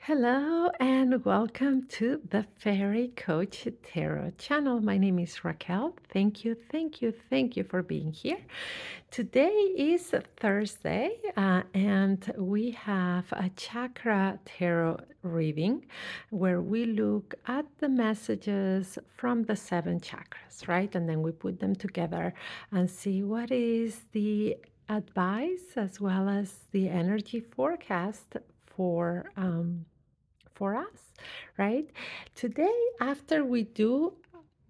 Hello and welcome to the Fairy Coach Tarot channel. My name is Raquel. Thank you for being here. Today is Thursday, and we have a Chakra Tarot reading where we look at the messages from the seven chakras, right? And then we put them together and see what is the advice as well as the energy forecast for us, right? Today, after we do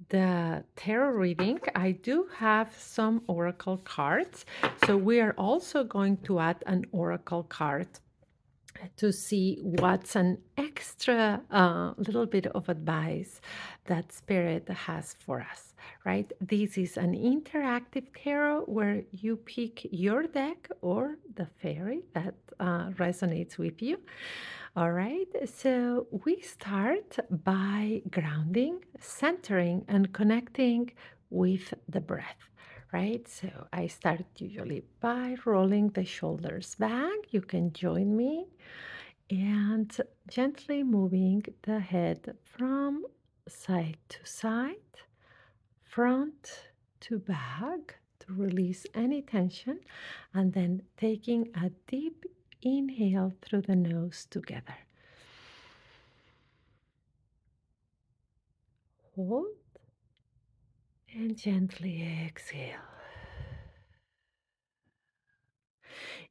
the tarot reading, I do have some oracle cards. So we are also going to add an oracle card to see what's an extra little bit of advice that Spirit has for us, right? This is an interactive tarot where you pick your deck or the fairy that resonates with you. All right, so we start by grounding, centering, and connecting with the breath, right? So I start usually by rolling the shoulders back. You can join me and gently moving the head from side to side, front to back to release any tension, and then taking a deep inhale through the nose together. Hold and gently exhale.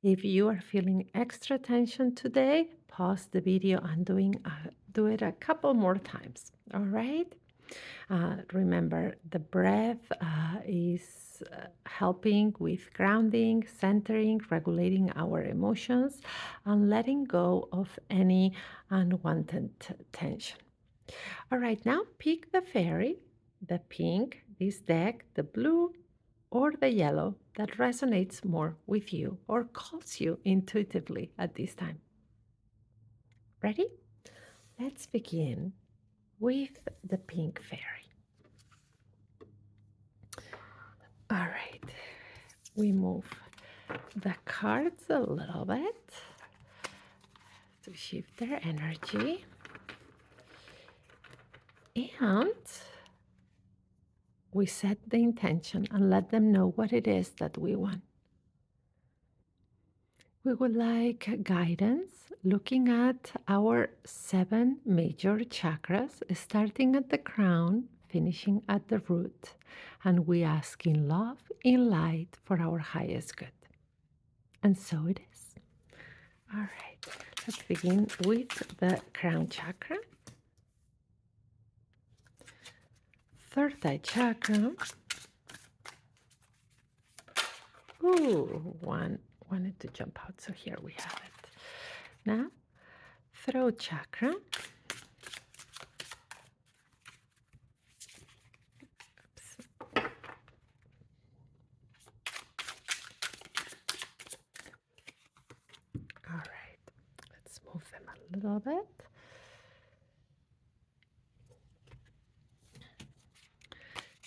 If you are feeling extra tension today, pause the video and do it a couple more times. All right? Remember, the breath is helping with grounding, centering, regulating our emotions, and letting go of any unwanted tension. All right, now pick the fairy, the pink, this deck, the blue, or the yellow that resonates more with you or calls you intuitively at this time. Ready? Let's begin with the pink fairy. All right, we move the cards a little bit to shift their energy. And we set the intention and let them know what it is that we want. We would like guidance looking at our seven major chakras, starting at the crown, finishing at the root. And we ask in love, in light, for our highest good. And so it is. All right, let's begin with the crown chakra. Third eye chakra. Ooh, one wanted to jump out, so here we have it. Now, throat chakra. Oops. All right, let's move them a little bit.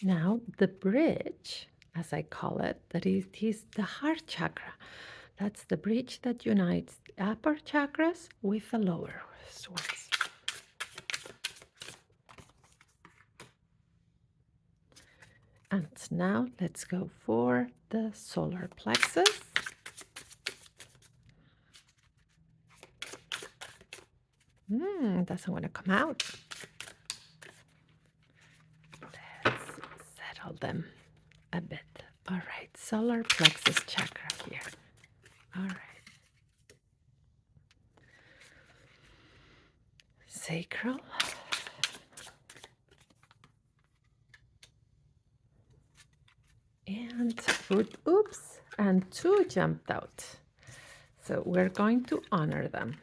Now, the bridge, as I call it, that is the heart chakra. That's the bridge that unites the upper chakras with the lower ones. And now let's go for the solar plexus. Doesn't want to come out. Let's settle them a bit. All right, solar plexus chakra here. All right. Sacral. And root, oops, and two jumped out. So we're going to honor them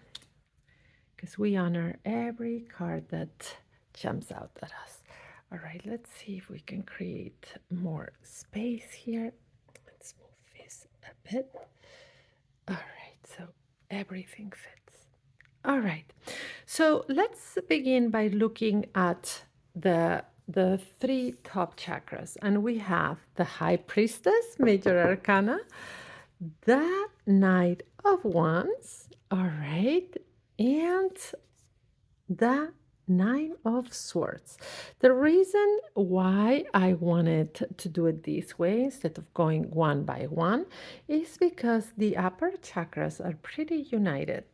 because we honor every card that jumps out at us. All right, let's see if we can create more space here. Let's move this a bit. All right, so everything fits. All right, so let's begin by looking at the three top chakras, and we have the High Priestess, Major Arcana, the Knight of Wands, all right, and the Nine of Swords. The reason why I wanted to do it this way instead of going one by one is because the upper chakras are pretty united.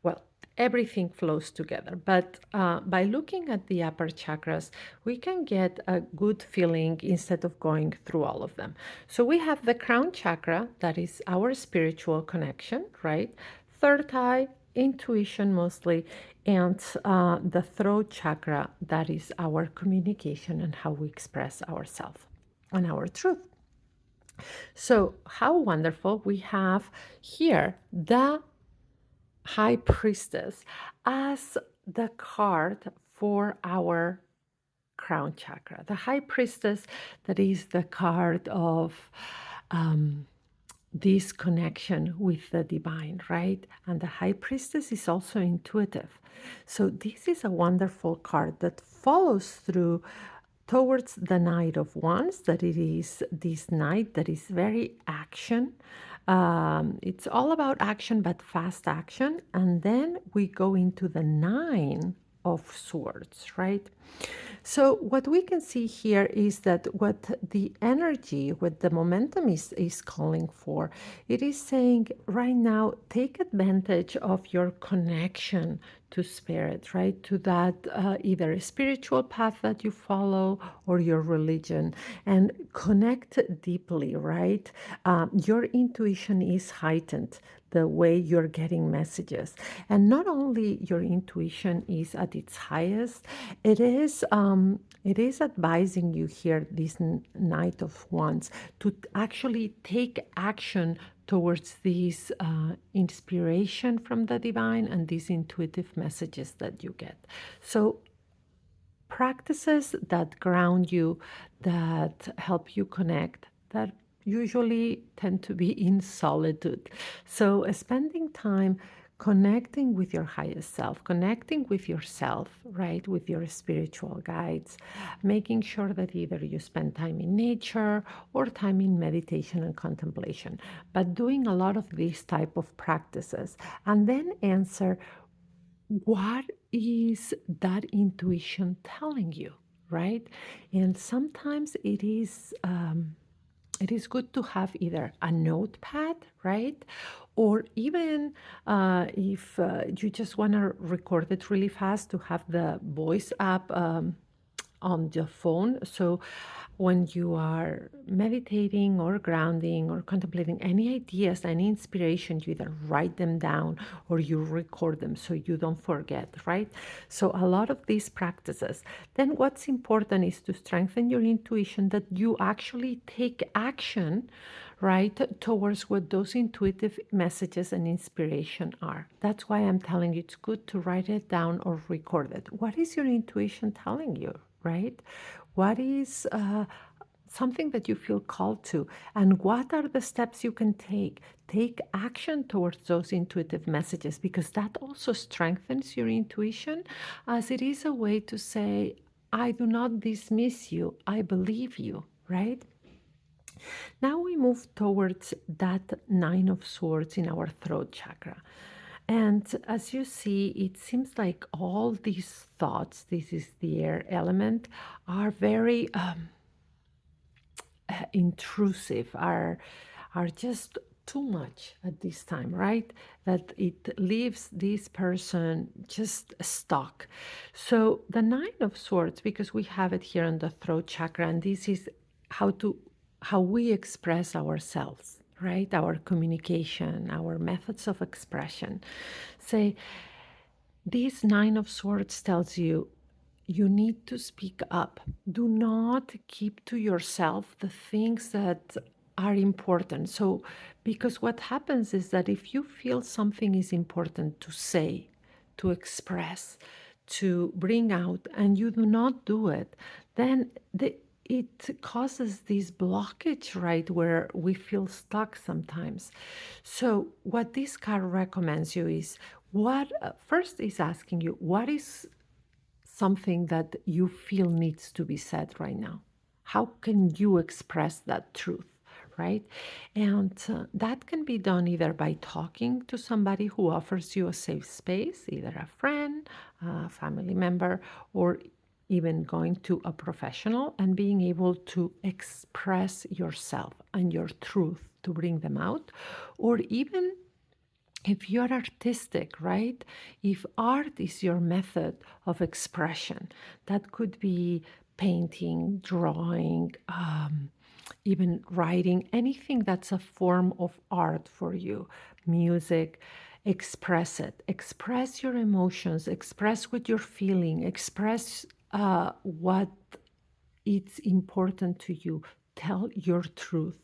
Well, everything flows together, but by looking at the upper chakras, we can get a good feeling instead of going through all of them. So we have the crown chakra, that is our spiritual connection, right? Third eye, intuition mostly, and the throat chakra, that is our communication and how we express ourselves and our truth. So, how wonderful we have here the High Priestess as the card for our crown chakra. The High Priestess, that is the card of um, this connection with the divine, right? And the High Priestess is also intuitive. So, this is a wonderful card that follows through towards the Knight of Wands, that it is this knight that is very action. It's all about action, but fast action. And then we go into the Nine of Swords, right? So what we can see here is that what the energy, what the momentum is calling for, it is saying right now, take advantage of your connection to spirit, right? To that either a spiritual path that you follow or your religion, and connect deeply, right? Your intuition is heightened the way you're getting messages. And not only your intuition is at its highest, it is advising you here, this Knight of Wands, to actually take action towards this inspiration from the divine and these intuitive messages that you get. So practices that ground you, that help you connect, that usually tend to be in solitude. So, spending time connecting with your highest self, connecting with yourself, right, with your spiritual guides, making sure that either you spend time in nature or time in meditation and contemplation, but doing a lot of these type of practices, and then answer, what is that intuition telling you, right? And sometimes it is good to have either a notepad, right? Or even if you just want to record it really fast, to have the voice app on the phone. So when you are meditating or grounding or contemplating any ideas, any inspiration, you either write them down or you record them so you don't forget, right? So a lot of these practices. Then what's important is to strengthen your intuition, that you actually take action, right, towards what those intuitive messages and inspiration are. That's why I'm telling you it's good to write it down or record it. What is your intuition telling you, right? What is something that you feel called to? And what are the steps you can take? Take action towards those intuitive messages, because that also strengthens your intuition, as it is a way to say, I do not dismiss you, I believe you, right? Now we move towards that Nine of Swords in our throat chakra. And as you see, it seems like all these thoughts, this is the air element, are very intrusive, are just too much at this time, right? That it leaves this person just stuck. So the Nine of Swords, because we have it here on the throat chakra, and this is how we express ourselves, right? Our communication, our methods of expression. Say, this Nine of Swords tells you, you need to speak up. Do not keep to yourself the things that are important. So, because what happens is that if you feel something is important to say, to express, to bring out, and you do not do it, then it causes this blockage, right, where we feel stuck sometimes. So, what this card recommends you is, what first is asking you, what is something that you feel needs to be said right now? How can you express that truth, right? And that can be done either by talking to somebody who offers you a safe space, either a friend, a family member, or even going to a professional and being able to express yourself and your truth to bring them out, or even if you're artistic, right? If art is your method of expression, that could be painting, drawing, even writing, anything that's a form of art for you, music, express it. Express your emotions, express what you're feeling, express what it's important to you. Tell your truth.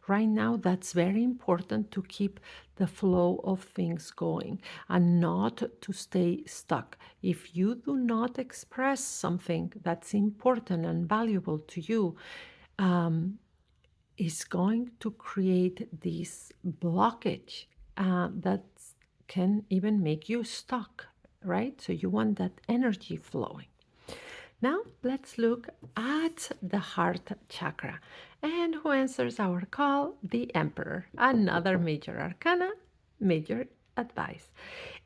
Right now, that's very important to keep the flow of things going and not to stay stuck. If you do not express something that's important and valuable to you, is going to create this blockage that can even make you stuck, right? So you want that energy flowing. Now let's look at the heart chakra. And who answers our call? The Emperor, another major arcana, major advice.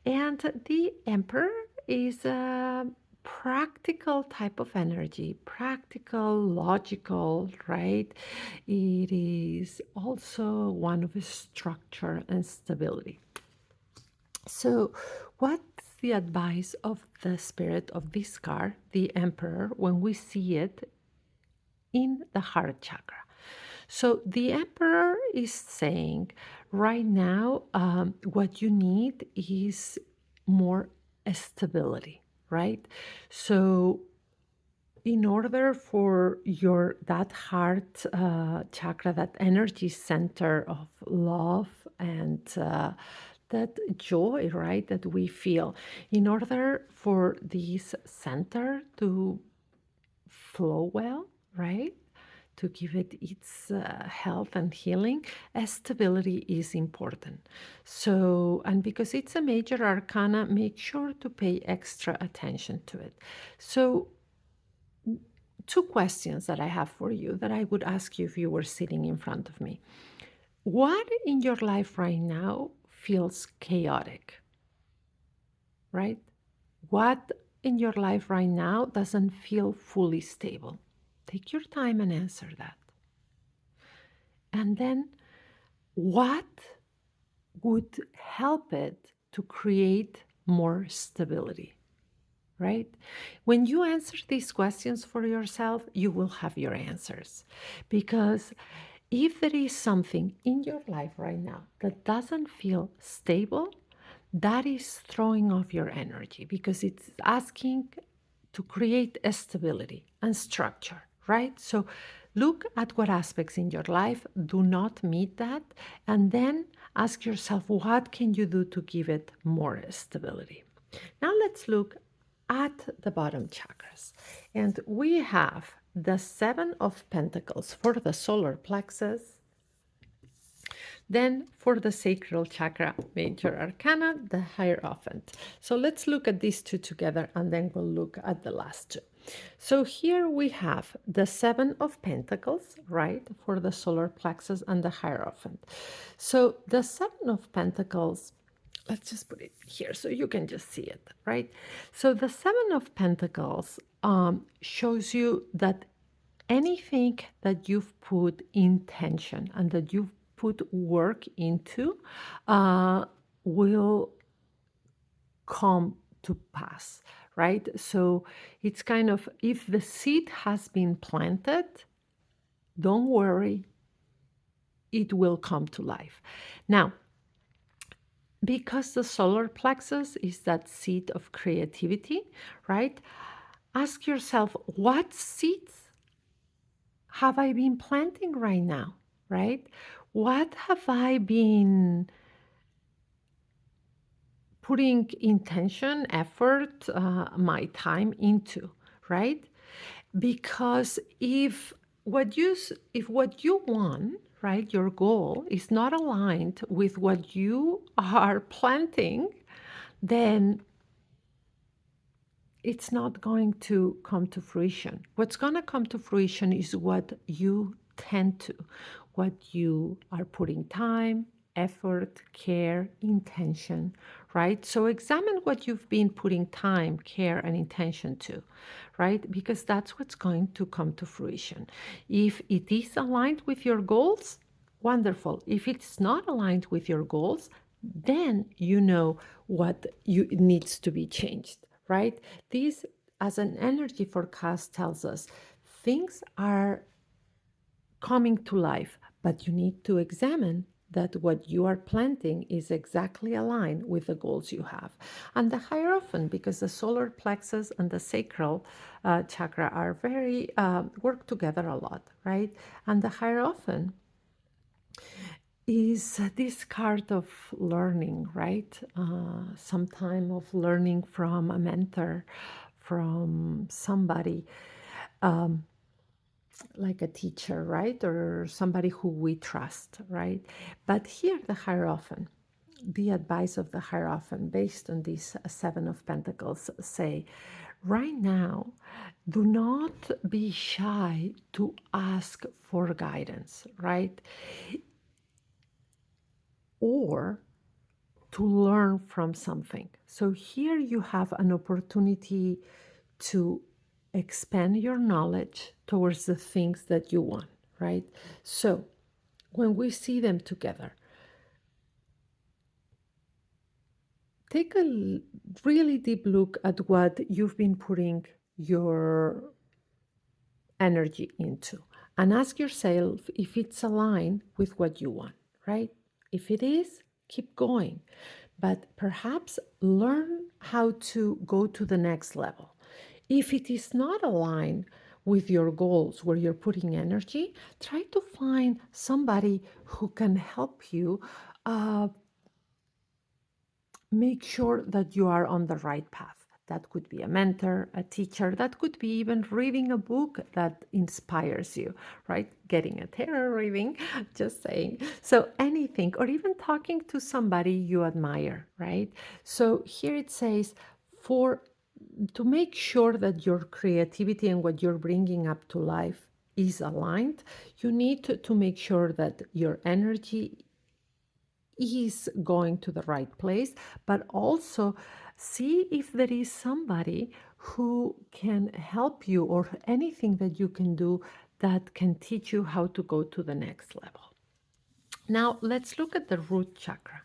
And the Emperor is a practical type of energy, practical, logical, right? It is also one of structure and stability. So, what's the advice of the spirit of this card, the Emperor, when we see it in the heart chakra? So, the Emperor is saying right now, what you need is more stability, right? So, in order for your that heart chakra, that energy center of love and that joy, right, that we feel, in order for this center to flow well, right, to give it its health and healing, stability is important. So, and because it's a major arcana, make sure to pay extra attention to it. So, two questions that I have for you that I would ask you if you were sitting in front of me. What in your life right now feels chaotic, right? What in your life right now doesn't feel fully stable? Take your time and answer that. And then, what would help it to create more stability? Right? When you answer these questions for yourself, you will have your answers. Because if there is something in your life right now that doesn't feel stable, that is throwing off your energy because it's asking to create a stability and structure, right? So look at what aspects in your life do not meet that, and then ask yourself, what can you do to give it more stability? Now let's look at the bottom chakras. And we have the Seven of Pentacles for the solar plexus. Then for the sacral chakra, major arcana, the Hierophant. So let's look at these two together and then we'll look at the last two. So here we have the Seven of Pentacles, right, for the solar plexus and the Hierophant. So the Seven of Pentacles, let's just put it here so you can just see it, right? So the Seven of Pentacles shows you that anything that you've put intention and that you've put work into will come to pass, right? So it's kind of, if the seed has been planted, don't worry, it will come to life. Now, because the solar plexus is that seed of creativity, right? Ask yourself, what seeds have I been planting right now, right? What have I been putting intention, effort, my time into, right? Because if what you want, right, your goal is not aligned with what you are planting, then it's not going to come to fruition. What's going to come to fruition is what you tend to, what you are putting time, effort, care, intention, right? So examine what you've been putting time, care, and intention to, right? Because that's what's going to come to fruition. If it is aligned with your goals, wonderful. If it's not aligned with your goals, then you know what needs to be changed, right? This, as an energy forecast tells us, things are coming to life, but you need to examine that what you are planting is exactly aligned with the goals you have. And the Hierophant, because the solar plexus and the sacral chakra are very, work together a lot, right? And the Hierophant is this card of learning, right? Some time of learning from a mentor, from somebody like a teacher, right? Or somebody who we trust, right? But here, the Hierophant, the advice of the Hierophant, based on this Seven of Pentacles, say, right now, do not be shy to ask for guidance, right? Or to learn from something. So here you have an opportunity to expand your knowledge towards the things that you want, right? So when we see them together, take a really deep look at what you've been putting your energy into and ask yourself if it's aligned with what you want, right? If it is, keep going. But perhaps learn how to go to the next level. If it is not aligned with your goals where you're putting energy, try to find somebody who can help you make sure that you are on the right path. That could be a mentor, a teacher, that could be even reading a book that inspires you, right? Getting a tarot reading, just saying. So anything, or even talking to somebody you admire, right? So here it says, for to make sure that your creativity and what you're bringing up to life is aligned, you need to make sure that your energy is going to the right place, but also see if there is somebody who can help you or anything that you can do that can teach you how to go to the next level. Now, let's look at the root chakra.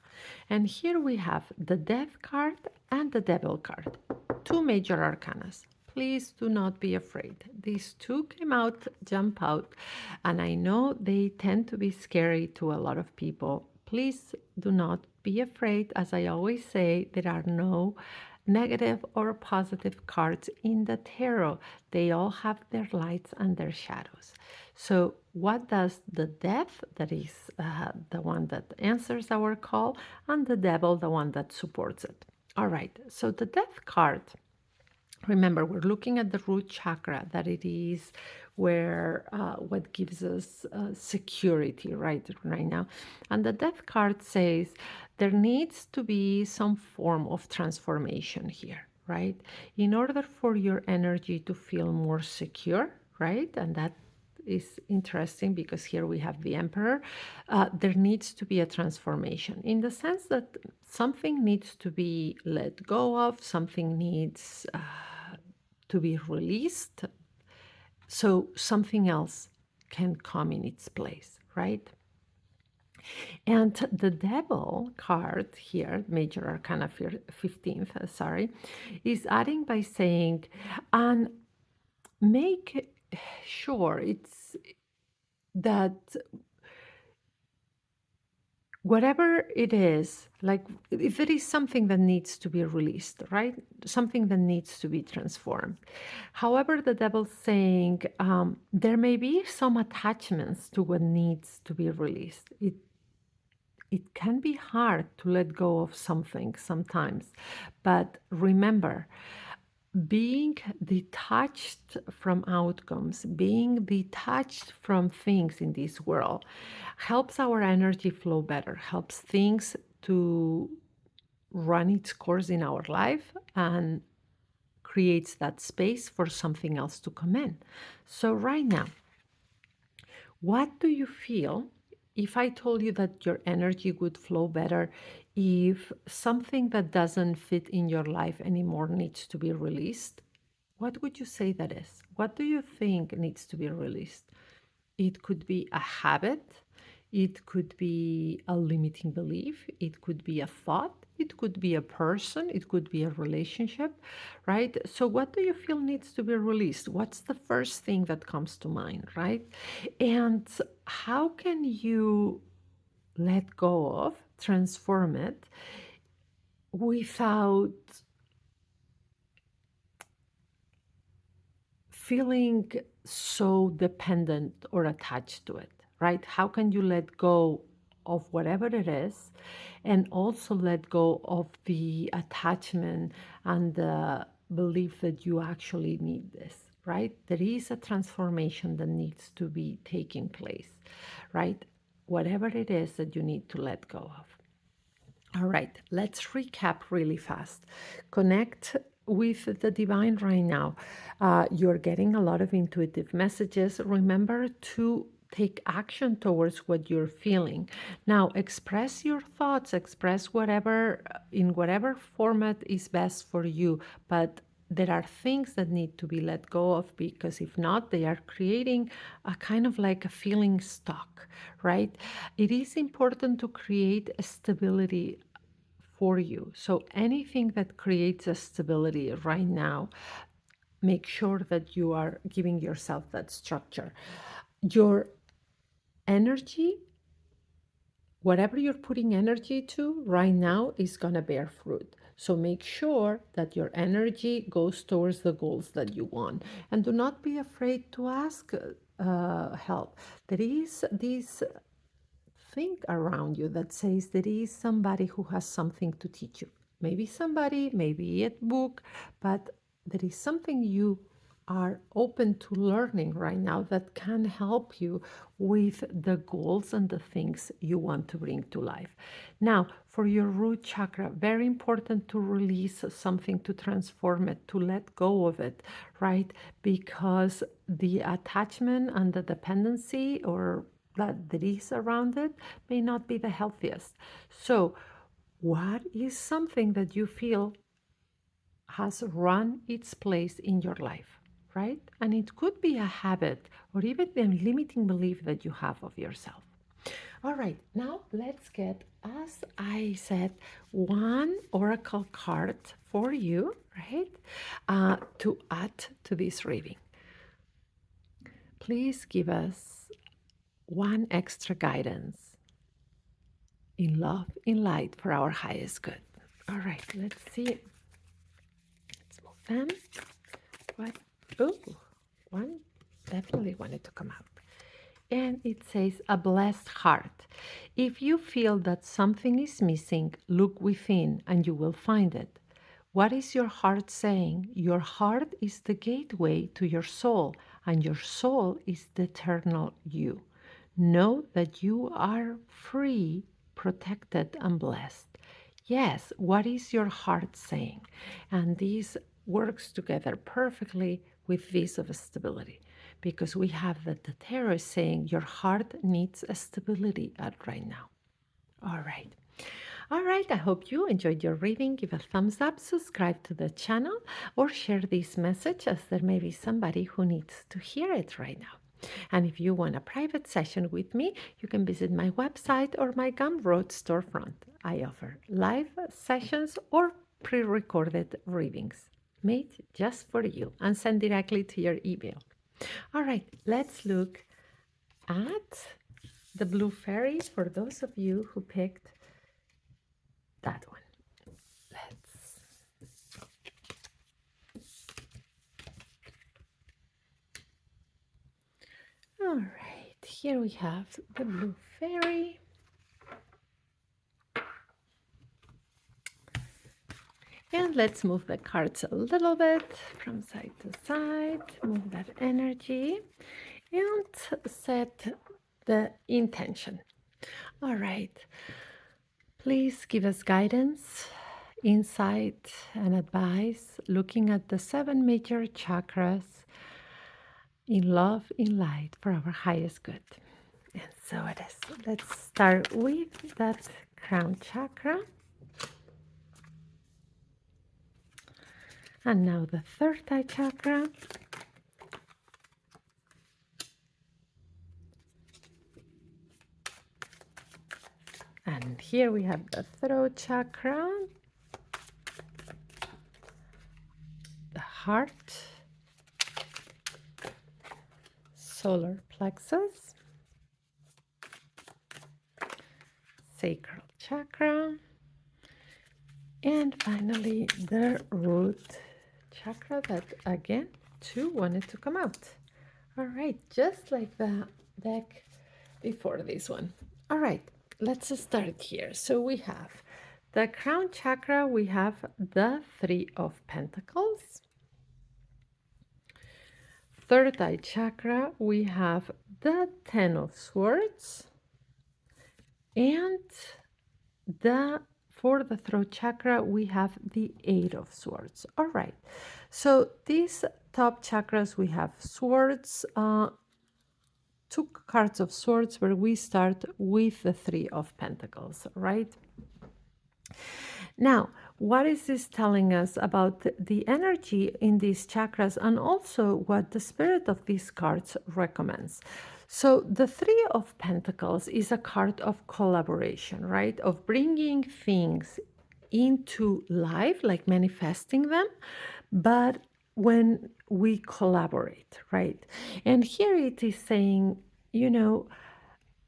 And here we have the Death card and the Devil card, two major arcanas. Please do not be afraid. These two came out, jump out, and I know they tend to be scary to a lot of people. Please do not be afraid. As I always say, there are no negative or positive cards in the tarot. They all have their lights and their shadows. So, what does the Death, that is the one that answers our call, and the Devil, the one that supports it? All right, so the Death card, remember, we're looking at the root chakra, that it is where what gives us security right now. And the Death card says there needs to be some form of transformation here, right? In order for your energy to feel more secure, right? And that is interesting because here we have the Emperor. There needs to be a transformation in the sense that something needs to be let go of, something needs to be released, so something else can come in its place, right? And the Devil card here, Major Arcana 15th, sorry, is adding by saying, and make sure it's that whatever it is, like if it is something that needs to be released, right? Something that needs to be transformed. However, the Devil's saying there may be some attachments to what needs to be released. It can be hard to let go of something sometimes, but remember, being detached from outcomes, being detached from things in this world helps our energy flow better, helps things to run its course in our life, and creates that space for something else to come in. So right now, what do you feel if I told you that your energy would flow better if something that doesn't fit in your life anymore needs to be released, what would you say that is? What do you think needs to be released? It could be a habit, it could be a limiting belief, it could be a thought, it could be a person, it could be a relationship, right? So, what do you feel needs to be released? What's the first thing that comes to mind, right? And how can you let go of, transform it without feeling so dependent or attached to it, right? How can you let go of whatever it is and also let go of the attachment and the belief that you actually need this, right? There is a transformation that needs to be taking place, right? Whatever it is that you need to let go of. All right, let's recap really fast. Connect with the divine right now. You're getting a lot of intuitive messages. Remember to take action towards what you're feeling. Now, express your thoughts, express whatever in whatever format is best for you, but there are things that need to be let go of because if not, they are creating a kind of like a feeling stuck, right? It is important to create a stability for you. So anything that creates a stability right now, make sure that you are giving yourself that structure. Your energy, whatever you're putting energy to right now, is going to bear fruit. So make sure that your energy goes towards the goals that you want. And do not be afraid to ask help. There is this thing around you that says there is somebody who has something to teach you. Maybe somebody, maybe a book, but there is something you are open to learning right now that can help you with the goals and the things you want to bring to life. Now, for your root chakra, very important to release something, to transform it, to let go of it, right? Because the attachment and the dependency or that there is around it may not be the healthiest. So, what is something that you feel has run its place in your life, right? And it could be a habit or even a limiting belief that you have of yourself. All right, now let's get, as I said, one oracle card for you, right? To add to this reading. Please give us one extra guidance in love, in light for our highest good. All right, let's see. Let's move them. What? Oh, one definitely wanted to come out. And it says, a blessed heart. If you feel that something is missing, look within and you will find it. What is your heart saying? Your heart is the gateway to your soul, and your soul is the eternal you. Know that you are free, protected, and blessed. Yes, what is your heart saying? And this works together perfectly with this of stability because we have that the tarot is saying your heart needs a stability at right now. All right. All right, I hope you enjoyed your reading. Give a thumbs up, subscribe to the channel, or share this message as there may be somebody who needs to hear it right now. And if you want a private session with me, you can visit my website or my Gumroad storefront. I offer live sessions or pre-recorded readings made just for you and sent directly to your email. All right, let's look at the blue fairy for those of you who picked that one. Let's. All right, here we have the blue fairy. And let's move the cards a little bit from side to side, move that energy, and set the intention. All right, please give us guidance, insight, and advice looking at the 7 major chakras in love, in light for our highest good. And so it is. Let's start with that crown chakra. And now the third eye chakra. And here we have the throat chakra, the heart, solar plexus, sacral chakra, and finally the root chakra that again two wanted to come out. All right, just like the deck before this one. All right, let's start here. So we have the crown chakra, we have the Three of Pentacles. Third eye chakra, we have the Ten of Swords. And for the throat chakra, we have the Eight of Swords. All right. So these top chakras, we have swords, two cards of swords, where we start with the Three of Pentacles, right? Now, what is this telling us about the energy in these chakras, and also what the spirit of these cards recommends? So the Three of Pentacles is a card of collaboration, right? Of bringing things into life, like manifesting them, but when we collaborate, right? And here it is saying,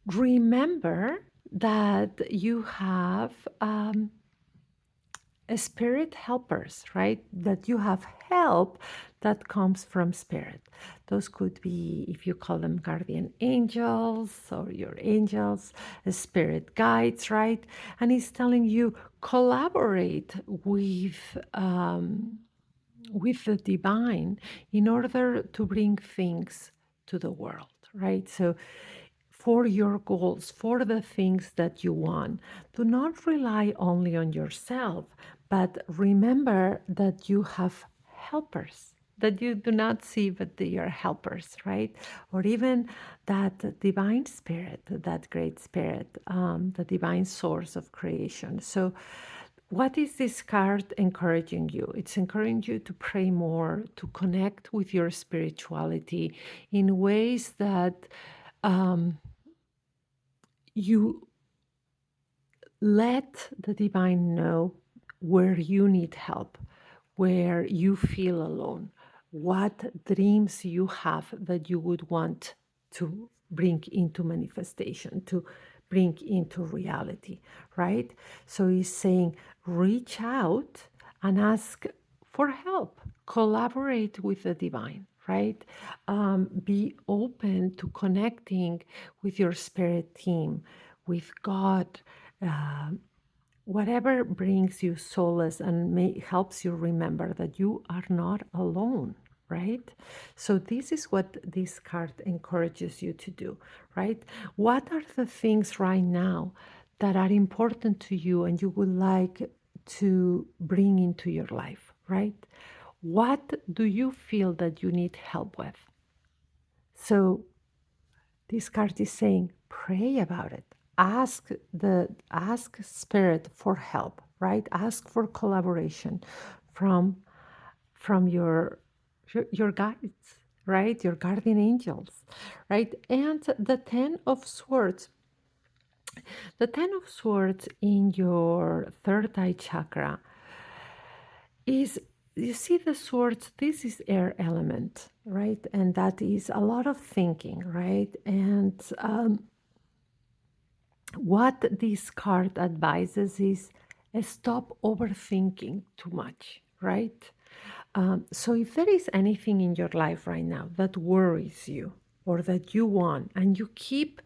remember that you have spirit helpers, right? That you have help that comes from spirit. Those could be, if you call them guardian angels or your angels, spirit guides, right? And he's telling you collaborate with the divine in order to bring things to the world, right? So for your goals, for the things that you want, do not rely only on yourself, but remember that you have helpers that you do not see, but they are helpers, right? Or even that divine spirit, that great spirit, the divine source of creation. So what is this card encouraging you? It's encouraging you to pray more, to connect with your spirituality in ways that you let the divine know where you need help, where you feel alone, what dreams you have that you would want to bring into manifestation, to bring into reality, right? So he's saying, reach out and ask for help, collaborate with the divine, right? Be open to connecting with your spirit team, with God, whatever brings you solace and helps you remember that you are not alone, right? So this is what this card encourages you to do, right? What are the things right now that are important to you and you would like to bring into your life, right? What do you feel that you need help with? So this card is saying, pray about it. Ask spirit for help, right? Ask for collaboration from your guides, right? Your guardian angels, right? And the Ten of Swords. The Ten of Swords in your third eye chakra is, you see the swords, this is air element, right? And that is a lot of thinking, right? And what this card advises is stop overthinking too much, right? So if there is anything in your life right now that worries you or that you want and you keep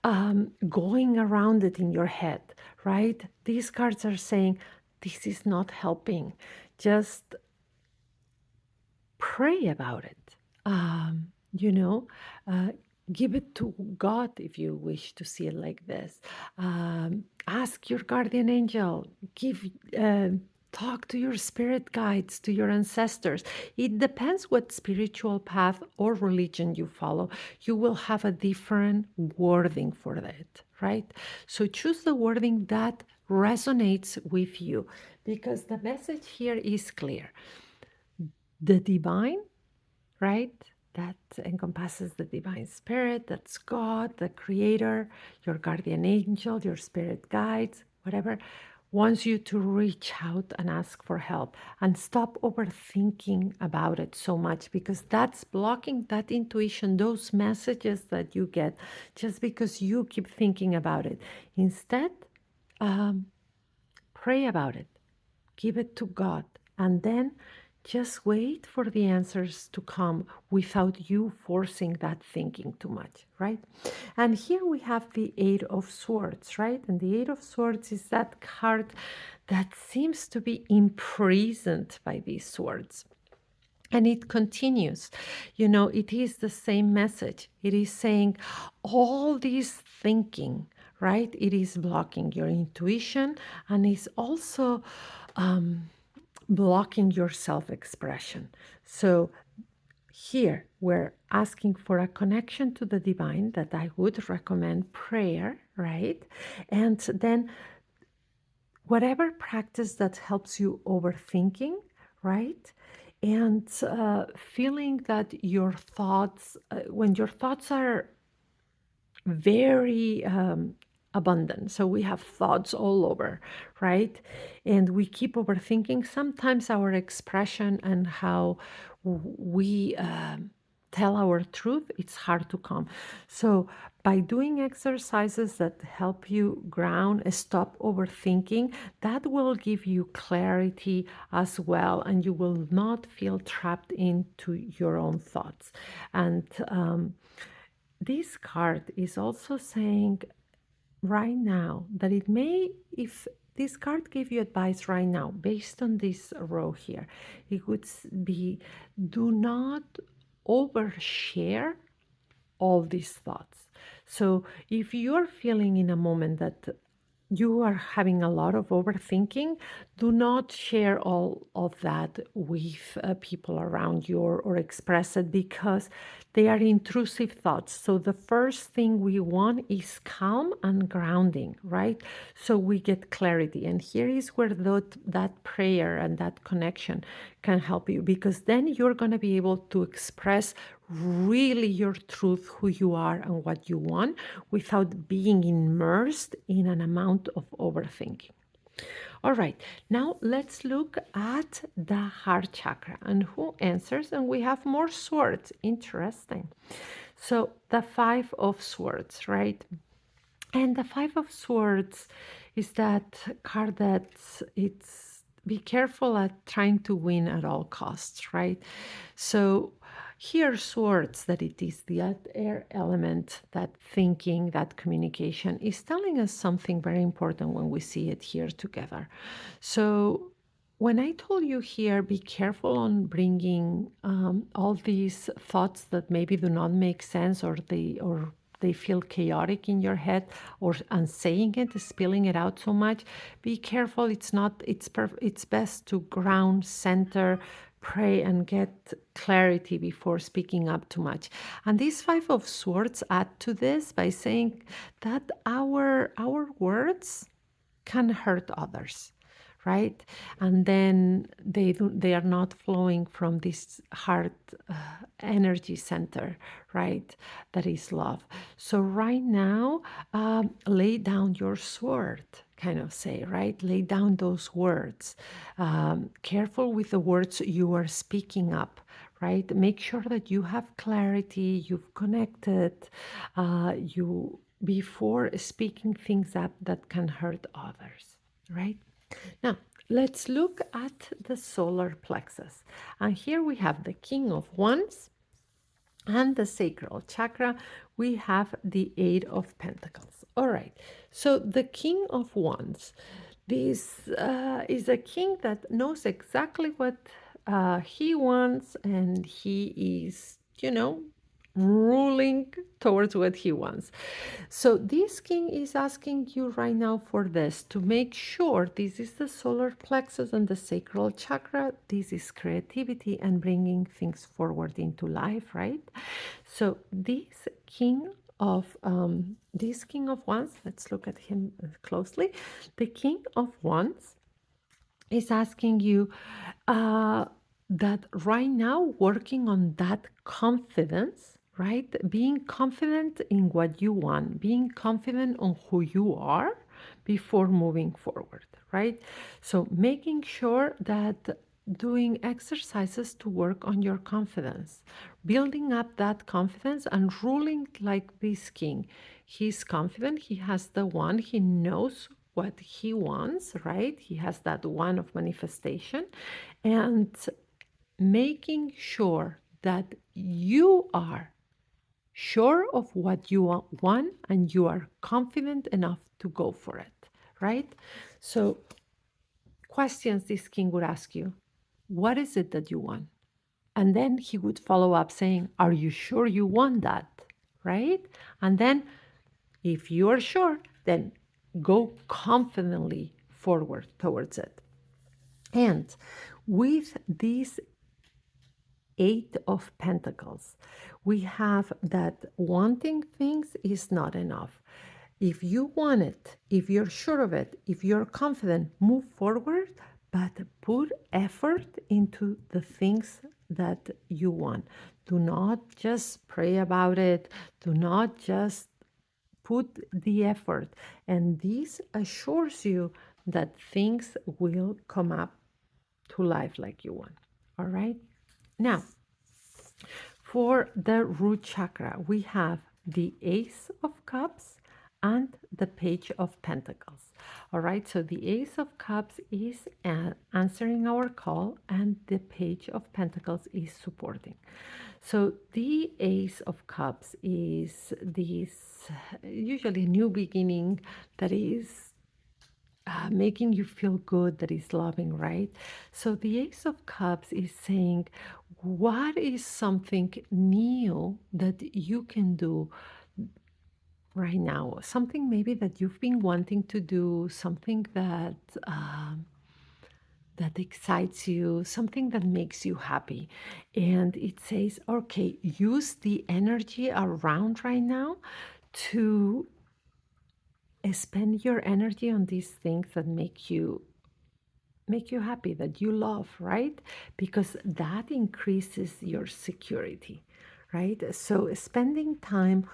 going around it in your head, right? These cards are saying, this is not helping. Just pray about it. You know, give it to God if you wish to see it like this. Ask your guardian angel. Give talk to your spirit guides, to your ancestors. It depends what spiritual path or religion you follow. You will have a different wording for that, right? So choose the wording that resonates with you because the message here is clear. The divine, right? That encompasses the divine spirit, that's God, the creator, your guardian angel, your spirit guides, whatever, wants you to reach out and ask for help and stop overthinking about it so much because that's blocking that intuition, those messages that you get just because you keep thinking about it. Instead, um, pray about it, give it to God, and then just wait for the answers to come without you forcing that thinking too much, right? And here we have the Eight of Swords, right? And the Eight of Swords is that card that seems to be imprisoned by these swords. And it continues. You know, it is the same message. It is saying all this thinking, right? It is blocking your intuition and is also blocking your self expression. So here we're asking for a connection to the divine that I would recommend prayer, right? And then whatever practice that helps you overthinking, right? And feeling that your thoughts, when your thoughts are very abundant. So we have thoughts all over, right? And we keep overthinking. Sometimes our expression and how we tell our truth, it's hard to come. So by doing exercises that help you ground, stop overthinking, that will give you clarity as well, and you will not feel trapped into your own thoughts. And this card is also saying right now that it may, if this card gave you advice right now based on this row here, it would be do not overshare all these thoughts. So if you're feeling in a moment that you are having a lot of overthinking, do not share all of that with people around you or express it because they are intrusive thoughts. So the first thing we want is calm and grounding, right? So we get clarity. And here is where that prayer and that connection can help you because then you're going to be able to express really your truth, who you are and what you want without being immersed in an amount of overthinking. All right, now let's look at the heart chakra and who answers. And we have more swords. Interesting. So the Five of Swords, right? And the Five of Swords is that card that it's be careful at trying to win at all costs, right? So here, swords, that it is the air element, that thinking, that communication is telling us something very important when we see it here together. So when I told you here, be careful on bringing all these thoughts that maybe do not make sense or they feel chaotic in your head or and saying it, spilling it out so much, be careful. It's not, it's best to ground, center, pray and get clarity before speaking up too much. And these Five of Swords add to this by saying that our words can hurt others, right? And then they are not flowing from this heart energy center, right? That is love. So right now, lay down your sword, kind of say, right? Lay down those words. Careful with the words you are speaking up, right? Make sure that you have clarity, you've connected, you before speaking things up that can hurt others, right? Now, let's look at the solar plexus. And here we have the King of Wands and the sacral chakra. We have the Eight of Pentacles. All right, so the King of Wands. This is a king that knows exactly what he wants, and he is, ruling towards what he wants. So this king is asking you right now for this to make sure this is the solar plexus and the sacral chakra. This is creativity and bringing things forward into life, right? So this king of wands, let's look at him closely. The king of wands is asking you uh, that right now working on that confidence, right? Being confident in what you want, being confident on who you are before moving forward, right? So making sure that doing exercises to work on your confidence, building up that confidence and ruling like this king. He's confident, he has the one, he knows what he wants, right? He has that one of manifestation and making sure that you are sure of what you want and you are confident enough to go for it, right? So, questions this king would ask you: what is it that you want? And then he would follow up saying, are you sure you want that? Right? And then, if you are sure, then go confidently forward towards it. And with this Eight of Pentacles, we have that wanting things is not enough. If you want it, if you're sure of it, if you're confident, move forward, but put effort into the things that you want. Do not just pray about it. Do not just put the effort. And this assures you that things will come up to life like you want. All right? Now, for the root chakra, we have the Ace of Cups and the Page of Pentacles. All right, so the Ace of Cups is answering our call, and the Page of Pentacles is supporting. So the Ace of Cups is this usually new beginning that is making you feel good, that is loving, right? So the Ace of Cups is saying, what is something new that you can do right now? Something maybe that you've been wanting to do, something that excites you, something that makes you happy. And it says, okay, use the energy around right now to spend your energy on these things that make you happy, that you love, right? Because that increases your security, right? So spending time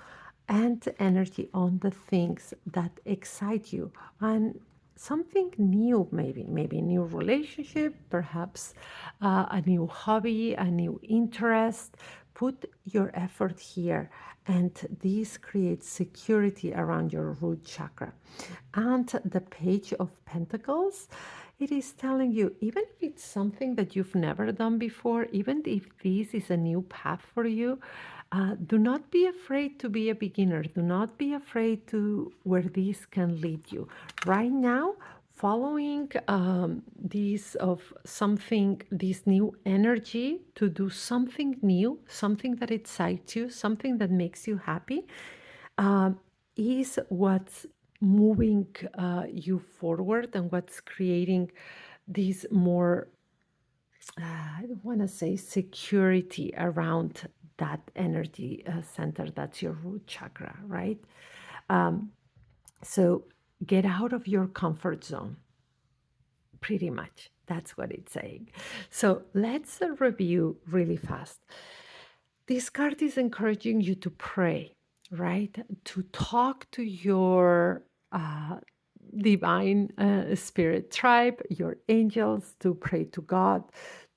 and energy on the things that excite you and something new, maybe a new relationship, perhaps a new hobby, a new interest. Put your effort here, and this creates security around your root chakra. And the Page of Pentacles, it is telling you, even if it's something that you've never done before, even if this is a new path for you, do not be afraid to be a beginner. Do not be afraid to where this can lead you. Right now, following this new energy to do something new, something that excites you, something that makes you happy, um, is what's moving you forward and what's creating this more, I don't want to say security around that energy center. That's your root chakra, right? Um, so get out of your comfort zone. Pretty much. That's what it's saying. So let's review really fast. This card is encouraging you to pray, right? To talk to your divine spirit tribe, your angels, to pray to God,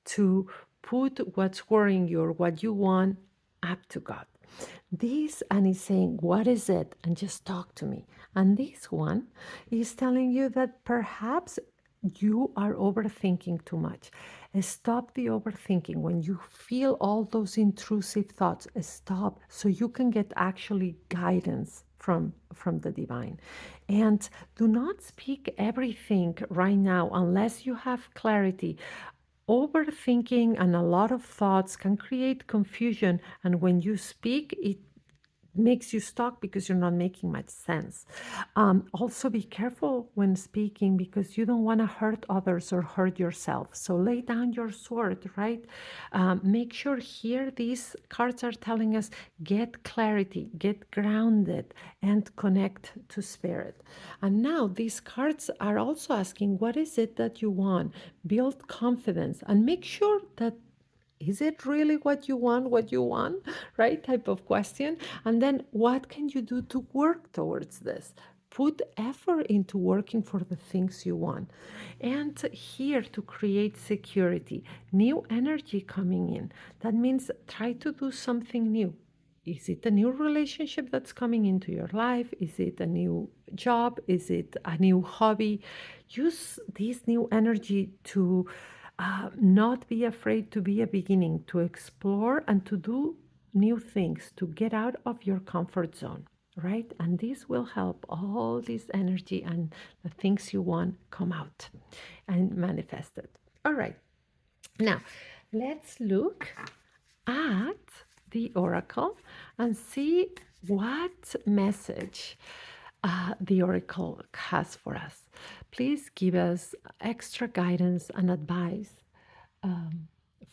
to put what's worrying you or what you want up to God. This, and is saying, what is it? And just talk to me. And this one is telling you that perhaps you are overthinking too much. Stop the overthinking. When you feel all those intrusive thoughts, stop so you can get actually guidance from the divine. And do not speak everything right now unless you have clarity. Overthinking and a lot of thoughts can create confusion, and when you speak, it makes you stuck because you're not making much sense. Also, be careful when speaking because you don't want to hurt others or hurt yourself. So lay down your sword, right? Make sure here these cards are telling us get clarity, get grounded, and connect to spirit. And now these cards are also asking, what is it that you want? Build confidence and make sure that is it really what you want, right? Type of question. And then what can you do to work towards this? Put effort into working for the things you want. And here to create security, new energy coming in. That means try to do something new. Is it a new relationship that's coming into your life? Is it a new job? Is it a new hobby? Use this new energy to not be afraid to be a beginning, to explore and to do new things, to get out of your comfort zone, right? And this will help all this energy and the things you want come out and manifest it. All right. Now, let's look at the oracle and see what message the oracle has for us. Please give us extra guidance and advice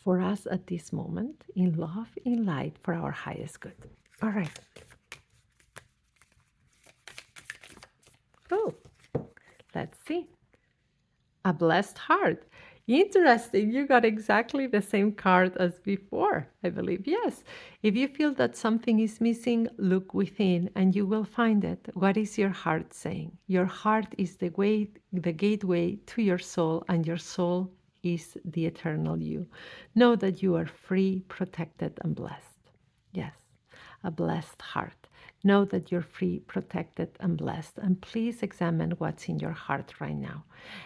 for us at this moment in love, in light, for our highest good. All right. Oh, let's see. A blessed heart. Interesting. You got exactly the same card as before, I believe. Yes. If you feel that something is missing, look within and you will find it. What is your heart saying? Your heart is the way, the gateway to your soul, and your soul is the eternal you. Know that you are free, protected, and blessed. Yes, a blessed heart. Know that you're free, protected, and blessed. And please examine what's in your heart right now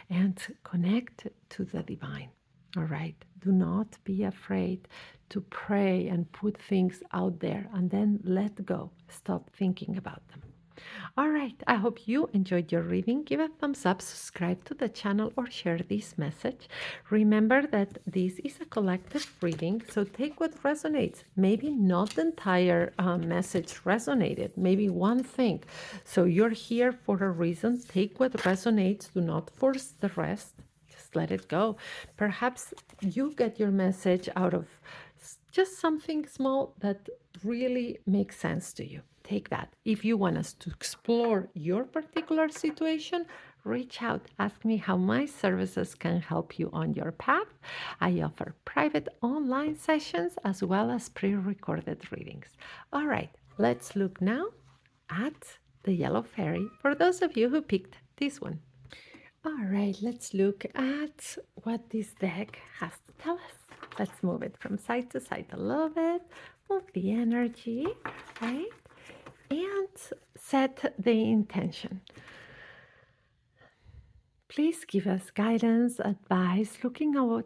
and connect to the divine. All right. Do not be afraid to pray and put things out there and then let go. Stop thinking about them. All right, I hope you enjoyed your reading. Give a thumbs up, subscribe to the channel, or share this message. Remember that this is a collective reading, so take what resonates. Maybe not the entire message resonated, maybe one thing. So you're here for a reason. Take what resonates, do not force the rest. Just let it go. Perhaps you get your message out of just something small that really makes sense to you. Take that. If you want us to explore your particular situation, reach out. Ask me how my services can help you on your path. I offer private online sessions as well as pre-recorded readings. All right, let's look now at the yellow fairy for those of you who picked this one. All right, let's look at what this deck has to tell us. Let's move it from side to side a little bit, move the energy, right? And set the intention. Please give us guidance, advice, looking at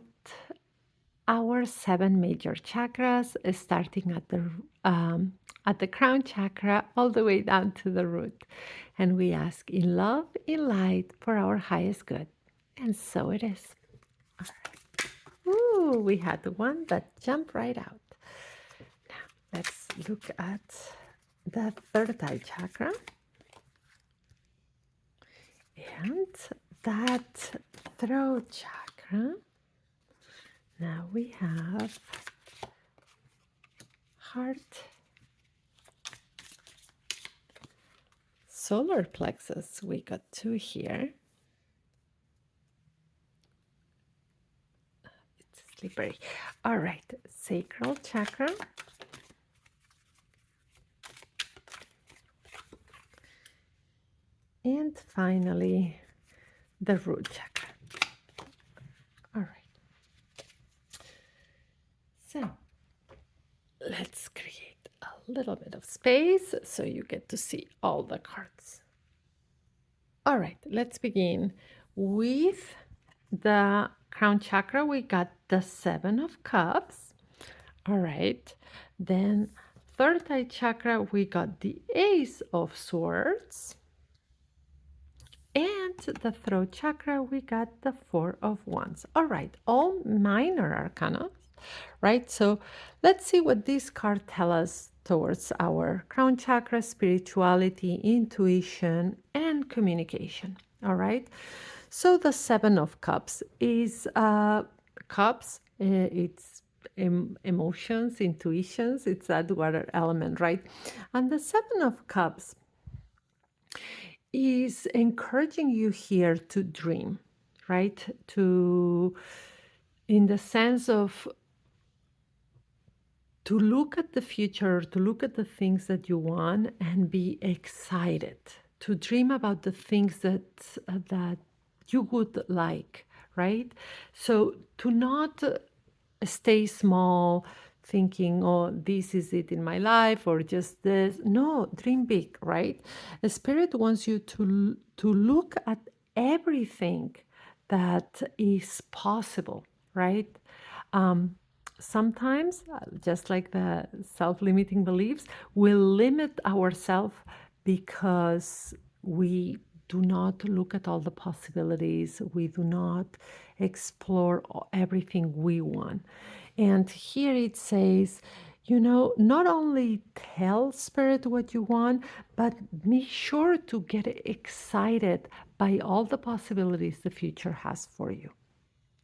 our 7 major chakras, starting at the crown chakra all the way down to the root. And we ask in love, in light, for our highest good. And so it is. All right. Ooh, we had one that jumped right out. Now, let's look at the third eye chakra. And that throat chakra. Now we have heart, solar plexus. We got 2 here. It's slippery. All right, sacral chakra. And finally, the root chakra. All right. So let's create a little bit of space so you get to see all the cards. All right, let's begin with the crown chakra. We got the 7 of cups. All right, then third eye chakra, we got the ace of swords. And the throat chakra, we got the Four of Wands. All right, all minor arcana, right? So let's see what this card tells us towards our crown chakra, spirituality, intuition, and communication. All right. So the Seven of Cups is cups. It's emotions, intuitions. It's that water element, right? And the Seven of Cups is encouraging you here to dream, right? To, in the sense of to look at the future, to look at the things that you want and be excited, to dream about the things that you would like, right? So to not stay small, thinking, oh, this is it in my life or just this. No, dream big, right? The spirit wants you to look at everything that is possible, right? Um, Sometimes, just like the self limiting beliefs, we limit ourselves because we do not look at all the possibilities. We do not explore everything we want. And here it says, not only tell spirit what you want, but be sure to get excited by all the possibilities the future has for you.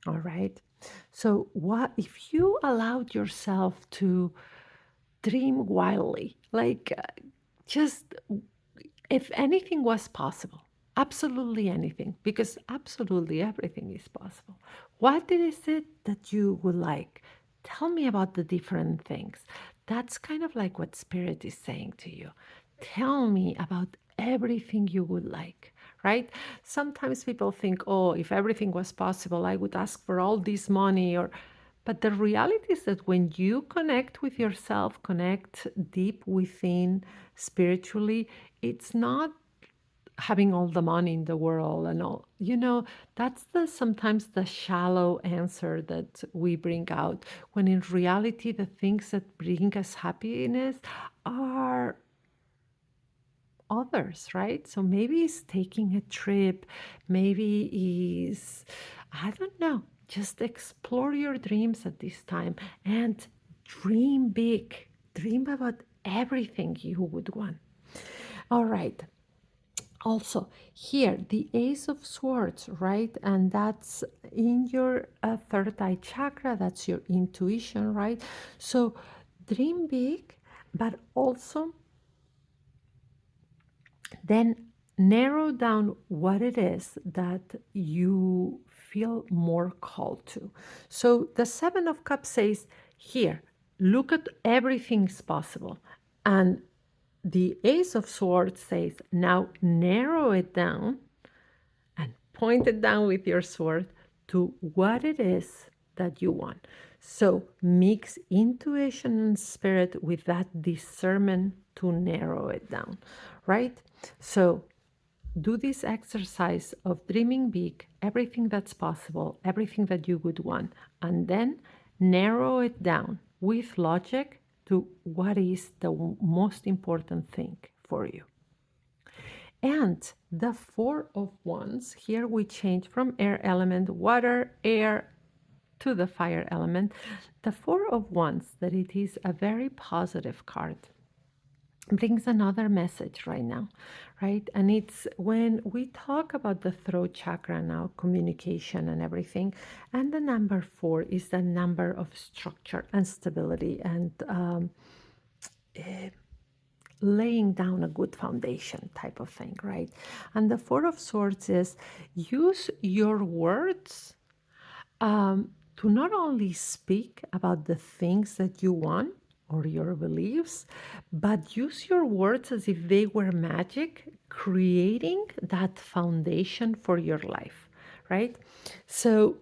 All right. So, what if you allowed yourself to dream wildly, like just if anything was possible, absolutely anything, because absolutely everything is possible. What is it that you would like? Tell me about the different things. That's kind of like what Spirit is saying to you. Tell me about everything you would like, right? Sometimes people think, oh, if everything was possible, I would ask for all this money or but the reality is that when you connect with yourself, connect deep within spiritually, it's not having all the money in the world and all. That's the sometimes the shallow answer that we bring out when in reality the things that bring us happiness are others, right? So maybe it's taking a trip, maybe is, I don't know, just explore your dreams at this time and dream big. Dream about everything you would want. All right. Also, here, the Ace of Swords, right? And that's in your third eye chakra, that's your intuition, right? So dream big, but also then narrow down what it is that you feel more called to. So the Seven of Cups says, here, look at everything's possible. And the Ace of Swords says, now narrow it down and point it down with your sword to what it is that you want. So mix intuition and spirit with that discernment to narrow it down, right? So do this exercise of dreaming big, everything that's possible, everything that you would want, and then narrow it down with logic to what is the most important thing for you. And the Four of Wands, here we change from air element, water, air, to the fire element. The Four of Wands, that it is a very positive card, brings another message right now, right? And it's when we talk about the throat chakra now, communication and everything, and the number 4 is the number of structure and stability and laying down a good foundation type of thing, right? And the Four of Swords is use your words to not only speak about the things that you want or your beliefs, but use your words as if they were magic, creating that foundation for your life, right? So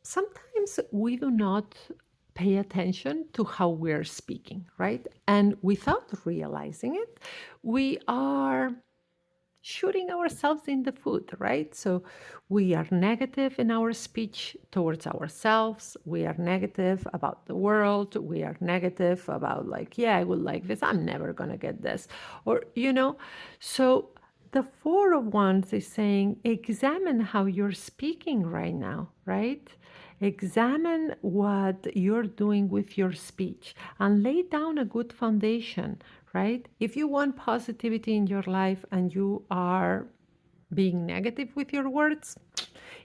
sometimes we do not pay attention to how we're speaking, right? And without realizing it, we are shooting ourselves in the foot, right? So we are negative in our speech towards ourselves. We are negative about the world. We are negative about, like, yeah, I would like this. I'm never going to get this. Or, so The Four of Wands is saying, examine how you're speaking right now, right? Examine what you're doing with your speech and lay down a good foundation, right? If you want positivity in your life and you are being negative with your words,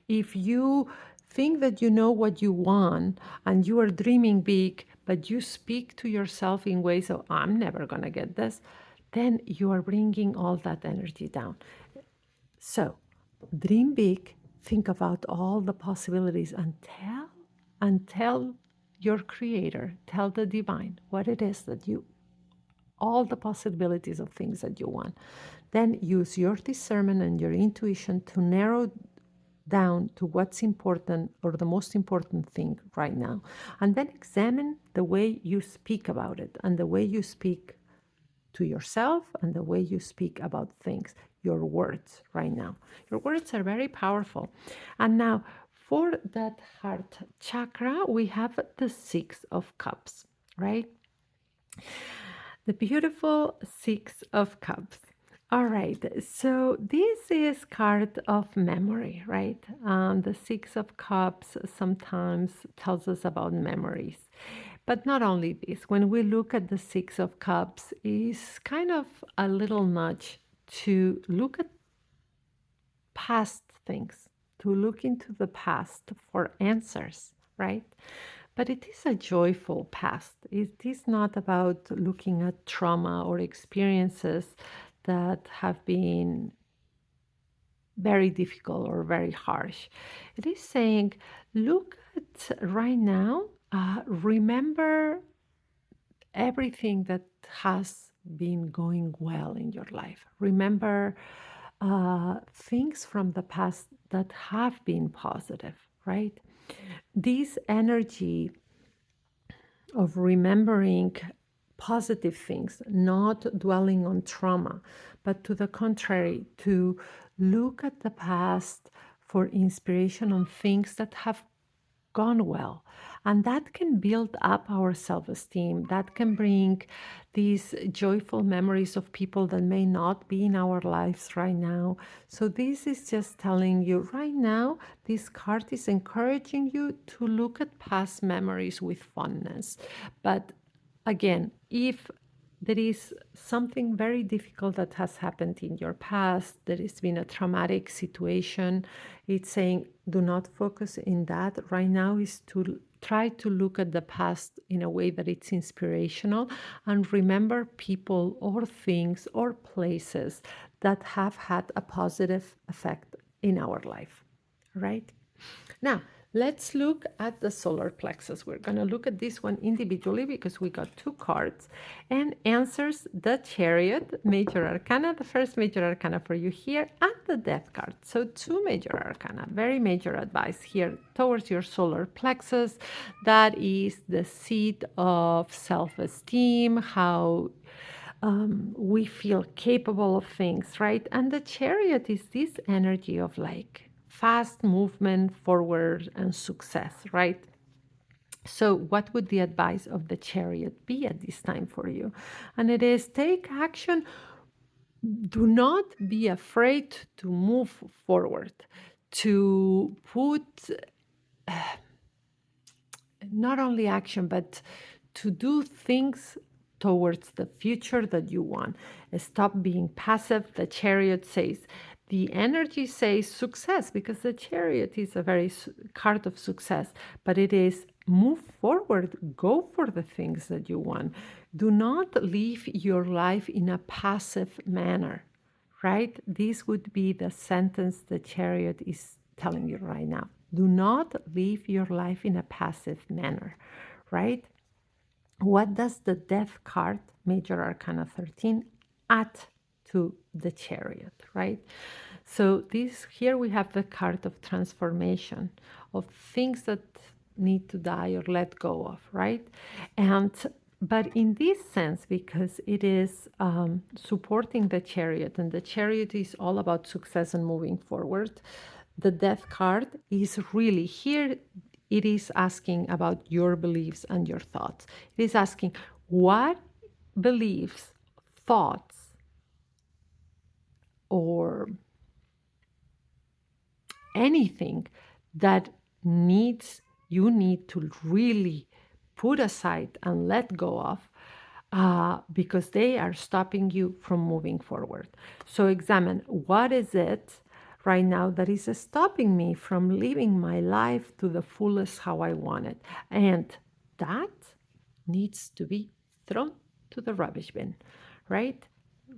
if you think that you know what you want and you are dreaming big, but you speak to yourself in ways of, I'm never going to get this, then you are bringing all that energy down. So dream big, think about all the possibilities and tell your creator, tell the divine what it is that you, all the possibilities of things that you want. Then use your discernment and your intuition to narrow down to what's important or the most important thing right now. And then examine the way you speak about it and the way you speak to yourself and the way you speak about things, your words right now. Your words are very powerful. And now for that heart chakra, we have the Six of Cups, right? The beautiful Six of Cups. All right, so this is card of memory, right? The Six of Cups sometimes tells us about memories. But not only this, when we look at the Six of Cups, is kind of a little nudge to look at past things, to look into the past for answers, right? But it is a joyful past. It is not about looking at trauma or experiences that have been very difficult or very harsh. It is saying, look at right now, remember everything that has been going well in your life. Remember things from the past that have been positive, right? This energy of remembering positive things, not dwelling on trauma, but to the contrary, to look at the past for inspiration on things that have gone well. And that can build up our self esteem. That can bring these joyful memories of people that may not be in our lives right now. So, this is just telling you right now, this card is encouraging you to look at past memories with fondness. But again, if there is something very difficult that has happened in your past, there has been a traumatic situation, it's saying do not focus in that. Right now is to try to look at the past in a way that it's inspirational and remember people or things or places that have had a positive effect in our life, right? Now, let's look at the solar plexus. We're going to look at this one individually because we got two cards and answers the Chariot, Major Arcana, the first Major Arcana for you here, and the Death card. So two Major Arcana, very major advice here towards your solar plexus. That is the seat of self-esteem, how we feel capable of things, right? And the Chariot is this energy of like fast movement forward and success, right? So, what would the advice of the Chariot be at this time for you? And it is take action. Do not be afraid to move forward, to put not only action, but to do things towards the future that you want. Stop being passive. The Chariot says, the energy says success because the Chariot is a very card of success, but it is move forward, go for the things that you want. Do not live your life in a passive manner, right? This would be the sentence the Chariot is telling you right now. Do not live your life in a passive manner, right? What does the Death card, Major Arcana 13, add to the Chariot, right? So this here we have the card of transformation, of things that need to die or let go of, right? And but in this sense, because it is supporting the Chariot, and the Chariot is all about success and moving forward, the Death card is really here. It is asking about your beliefs and your thoughts. It is asking what beliefs, thoughts or anything that needs you need to really put aside and let go of, because they are stopping you from moving forward. So examine, what is it right now that is stopping me from living my life to the fullest how I want it? And that needs to be thrown to the rubbish bin, right?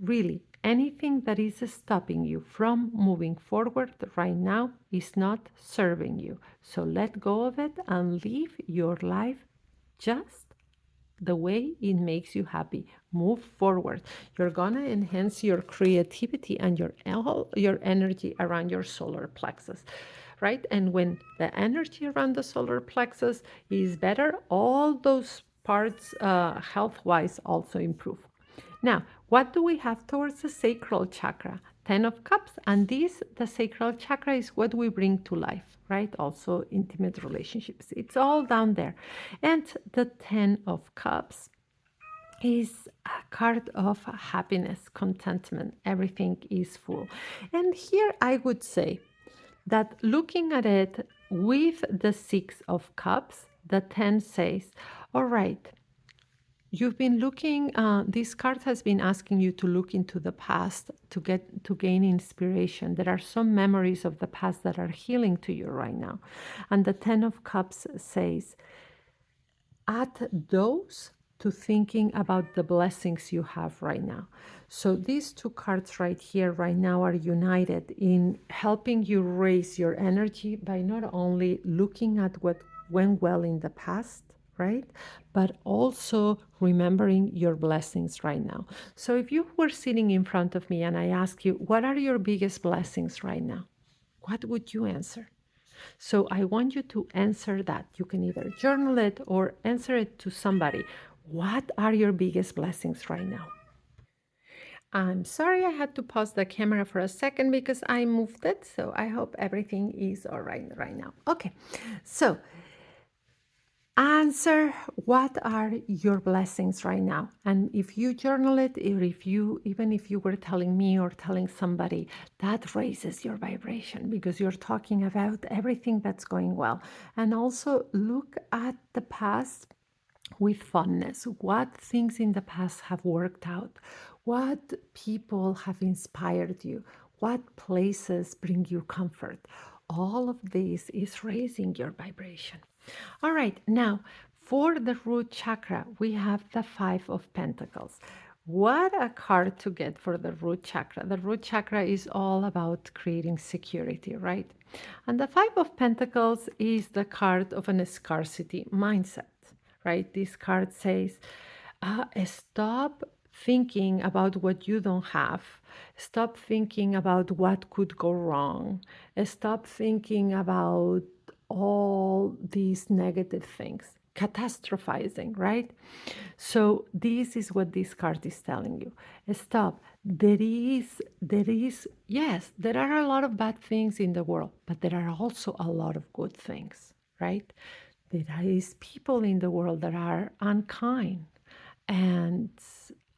Really, anything that is stopping you from moving forward right now is not serving you. So let go of it and live your life just the way it makes you happy. Move forward. You're gonna enhance your creativity and all your energy around your solar plexus, right? And when the energy around the solar plexus is better, all those parts, health-wise, also improve. Now, what do we have towards the sacral chakra? 10 of Cups, and this, the sacral chakra, is what we bring to life, right? Also, intimate relationships. It's all down there. And the 10 of Cups is a card of happiness, contentment. Everything is full. And here I would say that looking at it with the 6 of Cups, the 10 says, all right, you've been looking, this card has been asking you to look into the past to gain inspiration. There are some memories of the past that are healing to you right now. And the 10 of Cups says, add those to thinking about the blessings you have right now. So these two cards right here, right now, are united in helping you raise your energy by not only looking at what went well in the past, right? But also remembering your blessings right now. So if you were sitting in front of me and I ask you, what are your biggest blessings right now? What would you answer? So I want you to answer that. You can either journal it or answer it to somebody. What are your biggest blessings right now? I'm sorry I had to pause the camera for a second because I moved it. So I hope everything is all right now. Okay, so answer, what are your blessings right now? And if you journal it, or even if you were telling me or telling somebody, that raises your vibration because you're talking about everything that's going well. And also look at the past with fondness. What things in the past have worked out? What people have inspired you? What places bring you comfort? All of this is raising your vibration. All right, now for the root chakra, we have the 5 of Pentacles. What a card to get for the root chakra. The root chakra is all about creating security, right? And the 5 of Pentacles is the card of an scarcity mindset, right? This card says, stop thinking about what you don't have. Stop thinking about what could go wrong. Stop thinking about all these negative things, catastrophizing, right? So this is what this card is telling you. Stop. Yes, there are a lot of bad things in the world, but there are also a lot of good things, right? There is people in the world that are unkind and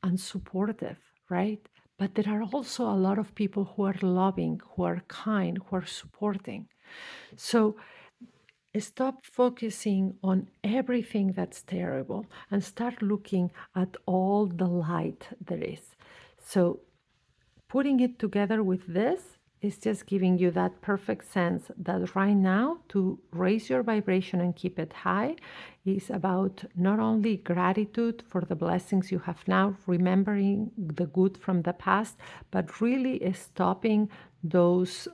unsupportive, right? But there are also a lot of people who are loving, who are kind, who are supporting. So stop focusing on everything that's terrible and start looking at all the light there is. So putting it together with this is just giving you that perfect sense that right now, to raise your vibration and keep it high, is about not only gratitude for the blessings you have now, remembering the good from the past, but really stopping those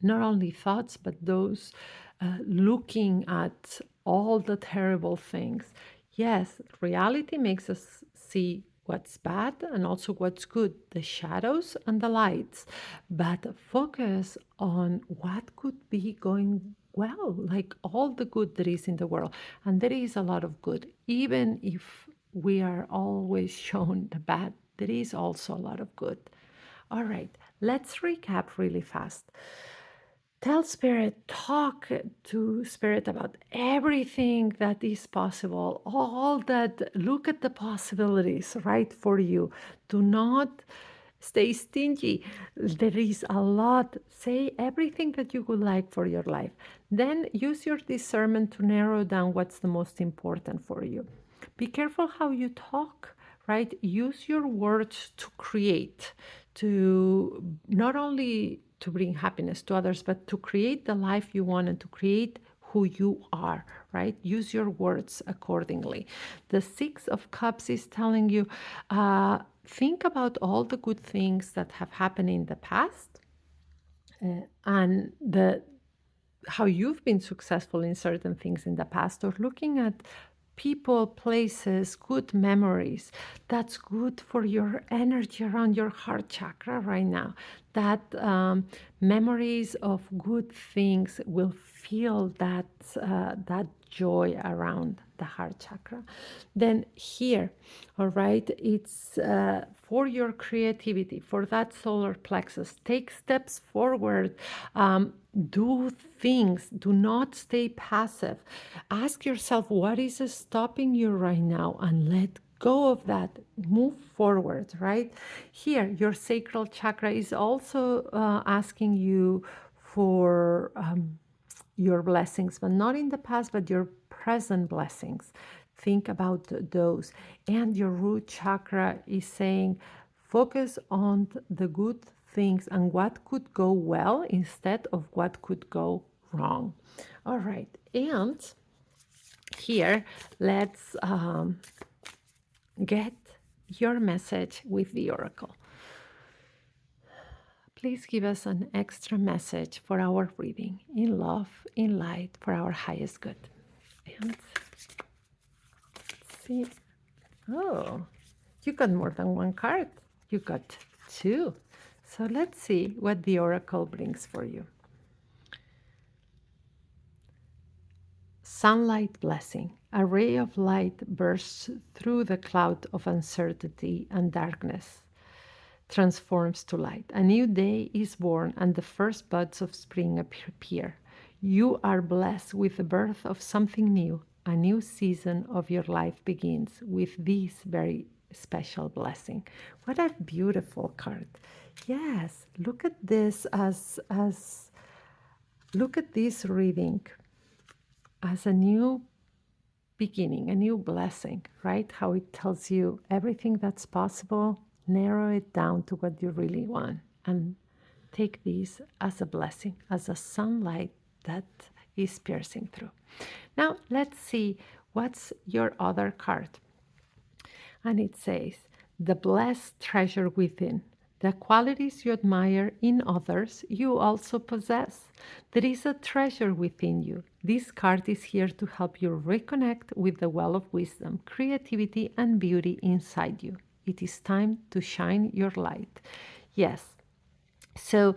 not only thoughts, but those looking at all the terrible things. Yes, reality makes us see what's bad and also what's good, the shadows and the lights, but focus on what could be going well, like all the good there is in the world. And there is a lot of good, even if we are always shown the bad, there is also a lot of good. All right, let's recap really fast. Tell Spirit, talk to Spirit about everything that is possible, all that, look at the possibilities right for you. Do not stay stingy. There is a lot. Say everything that you would like for your life. Then use your discernment to narrow down what's the most important for you. Be careful how you talk, right? Use your words to create, to not only to bring happiness to others, but to create the life you want and to create who you are, right? Use your words accordingly. The Six of Cups is telling you, think about all the good things that have happened in the past, and how you've been successful in certain things in the past, or looking at people, places, good memories. That's good for your energy around your heart chakra right now. That memories of good things will feel that joy around the heart chakra. Then here, all right, it's for your creativity, for that solar plexus. Take steps forward. Do things. Do not stay passive. Ask yourself, what is stopping you right now, and let go of that. Move forward, right? Here, your sacral chakra is also asking you for your blessings, but not in the past, but your present blessings. Think about those. And your root chakra is saying, focus on the good things and what could go well instead of what could go wrong. All right. And here, let's get your message with the oracle. Please give us an extra message for our reading in love, in light, for our highest good. And let's see. Oh, you got more than one card. You got two. So let's see what the oracle brings for you. Sunlight blessing. A ray of light bursts through the cloud of uncertainty and darkness, transforms to light. A new day is born and the first buds of spring appear. You are blessed with the birth of something new. A new season of your life begins with this very special blessing. What a beautiful card. Yes, look at this look at this reading as a new beginning, a new blessing, right? How it tells you everything that's possible, narrow it down to what you really want, and take this as a blessing, as a sunlight that is piercing through. Now, let's see what's your other card. And it says, the blessed treasure within. The qualities you admire in others, you also possess. There is a treasure within you. This card is here to help you reconnect with the well of wisdom, creativity, and beauty inside you. It is time to shine your light. Yes. So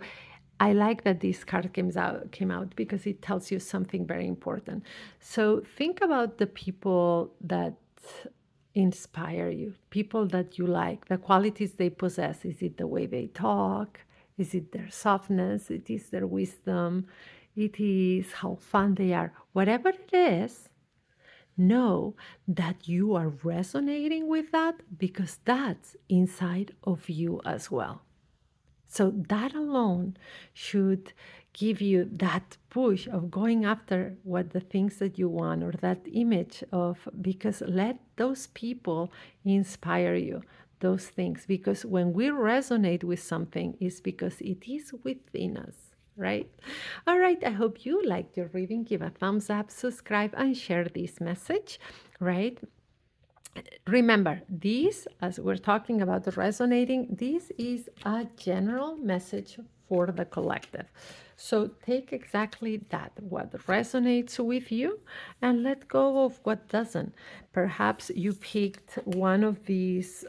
I like that this card came out because it tells you something very important. So think about the people that inspire you, people that you like, the qualities they possess. Is it the way they talk? Is it their softness? It is their wisdom. It is how fun they are. Whatever it is, know that you are resonating with that because that's inside of you as well. So that alone should give you that push of going after what the things that you want, or that image of, because let those people inspire you, those things, because when we resonate with something, it's because it is within us. Right? All right. I hope you liked your reading. Give a thumbs up, subscribe, and share this message. Right? Remember, this, as we're talking about the resonating, this is a general message for the collective. So take exactly that, what resonates with you, and let go of what doesn't. Perhaps you picked one of these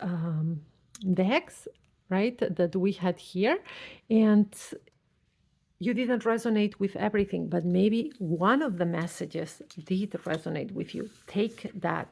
decks, right, that we had here, and you didn't resonate with everything, but maybe one of the messages did resonate with you. Take that.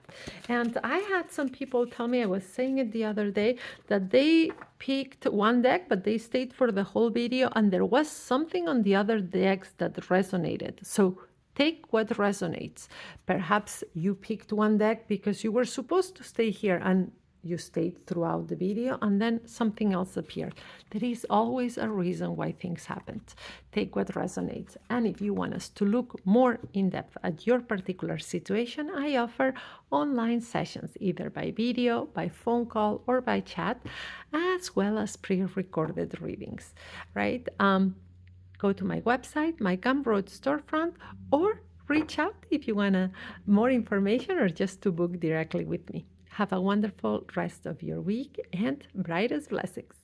And I had some people tell me, I was saying it the other day, that they picked one deck, but they stayed for the whole video, and there was something on the other decks that resonated. So take what resonates. Perhaps you picked one deck because you were supposed to stay here, and you stayed throughout the video and then something else appeared. There is always a reason why things happened. Take what resonates. And if you want us to look more in depth at your particular situation, I offer online sessions either by video, by phone call, or by chat, as well as pre-recorded readings, right? Go to my website, my Gumroad storefront, or reach out if you want more information or just to book directly with me. Have a wonderful rest of your week and brightest blessings.